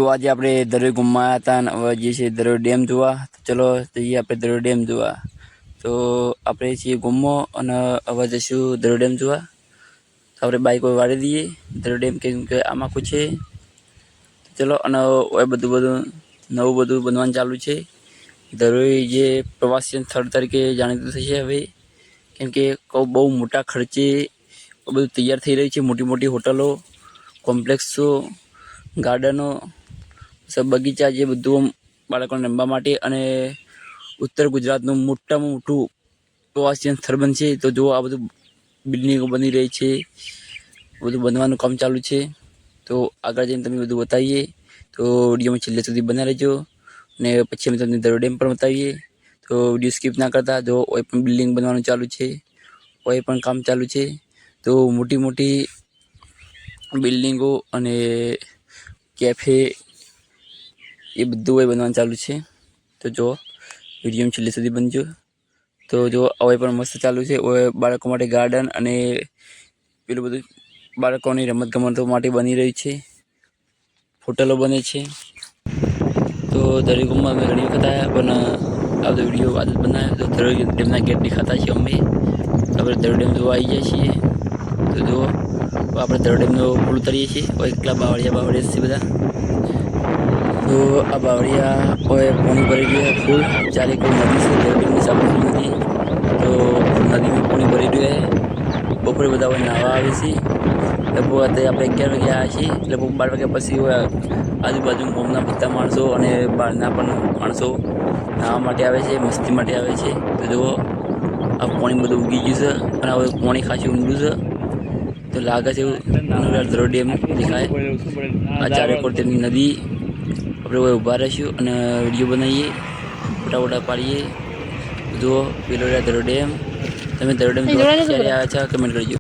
તો આજે આપણે દરિયો ઘૂમવા હતા અને હવે જે છે દરિયો ડેમ જોવા. ચલો જઈએ આપણે દરિયો ડેમ જોવા. તો આપણે છીએ ઘૂમો અને હવે જઈશું દરિયો ડેમ જોવા. તો આપણે બાઈક વાળી દઈએ દરિયો ડેમ કેમ કે આમાં આખું છે. ચલો અને હવે બધું નવું બધું બનવાનું ચાલુ છે. દરિયો જે પ્રવાસી સ્થળ તરીકે જાણીતું થશે હવે, કેમ કે બહુ મોટા ખર્ચે બધું તૈયાર થઈ રહી છે. મોટી મોટી હોટલો, કોમ્પ્લેક્સો, ગાર્ડનો, બગીચા જે બધું બાળકોને રમવા માટે અને ઉત્તર ગુજરાતનું મોટામાં મોટું પ્રવાસી સ્થળ બનશે. તો જો આ બધું બિલ્ડિંગો બની રહી છે, બધું બનવાનું કામ ચાલુ છે. તો આગળ જઈને તમે બધું બતાવીએ. તો વિડીયોમાં છેલ્લે સુધી બના રહેજો ને પછી અમે તમને દરિયો ડેમ પણ બતાવીએ. તો વિડીયો સ્કીપ ના કરતા. જો કોઈ પણ બિલ્ડિંગ બનવાનું ચાલુ છે, કોઈ પણ કામ ચાલુ છે. તો મોટી મોટી બિલ્ડિંગો અને કેફે એ બધું બનવાનું ચાલુ છે. તો જો વિડીયો છેલ્લે સુધી બનજો. તો જો હવે પણ મસ્ત ચાલુ છે. હવે બાળકો માટે ગાર્ડન અને પેલું બધું બાળકોની રમત ગમતો માટે બની રહી છે. હોટલો બને છે. તો દરિયો ઘૂમવા અમે ઘણી વખત આવ્યા, પણ આ બધો વિડીયો આદત બનાવ્યો. તો દરિયો ડેમના ગેટ દેખાતા છે. અમે આપણે દરિયો ડેમ જોવા આવી જાય છીએ. તો જુઓ આપણે દરિયો ડેમનો પુલ ઉતરીએ છીએ. એકલા બાવળિયા છે બધા. તો આ બાવળિયા પાણી ભરી ગયા ફૂલ. ચારે કોઈ નદી છે, દરિયો ડેમની સામે નદી. તો નદીમાં પાણી ભરી રહ્યું છે. બપોરે બધા હોય નાહવા આવે છે. લગભગ અત્યારે આપણે 11 વાગે આવ્યા છીએ. લગભગ 12 વાગ્યા પછી આજુબાજુ ગામના બધા માણસો અને બહારના પણ માણસો નાહવા માટે આવે છે, મસ્તી માટે આવે છે. તો જુઓ આ પાણી બધું ઉગી ગયું છે અને હવે પાણી ખાસું ઊંડું છે. તો લાગે છે દરિયો ડેમ દેખાય. આ ચારે કોર તેમની નદી. આપણે ઊભા રહીશું અને વિડીયો બનાવીએ, ફોટા પાડીએ. જુઓ પેલો દરિયો ડેમ. તમે દરિયો ડેમ જોવા ક્યારે આવ્યા છો કમેન્ટ કરજો.